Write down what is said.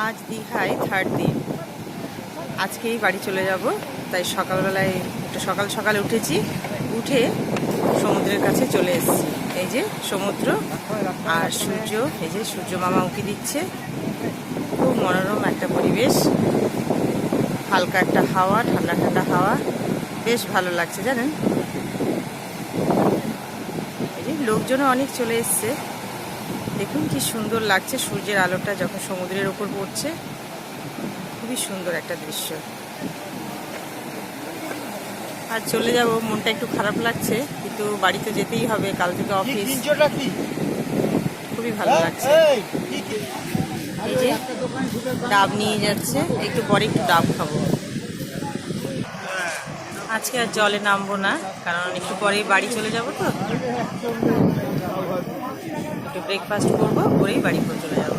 আজ দীঘায় থার্ড দিন। আজকেই বাড়ি চলে যাব, তাই সকালবেলায় একটু সকাল সকাল উঠেছি, উঠে সমুদ্রের কাছে চলে এসেছি। এই যে সমুদ্র আর সূর্য, এই যে সূর্য মামা উঁকি দিচ্ছে। খুব মনোরম একটা পরিবেশ, হালকা একটা হাওয়া, ঠান্ডা ঠান্ডা হাওয়া, বেশ ভালো লাগছে জানেন। এই যে লোকজনও অনেক চলে এসছে, দেখুন কি সুন্দর লাগছে সূর্যের আলোটা যখন সমুদ্রের উপর পড়ছে, খুবই সুন্দর একটা দৃশ্য। আর চলে যাব, মনটা একটু খারাপ লাগছে, কিন্তু বাড়িতে যেতেই হবে, কাল থেকে অফিস। খুবই ভালো লাগছে। এই যে ডাব নিয়ে যাচ্ছে, একটু পরে একটু ডাব খাবো। আজকে আর জলে নামবো না, কারণ একটু পরেই বাড়ি চলে যাব, তো একটু ব্রেকফাস্ট করবো, করেই বাড়ি চলে যাবো।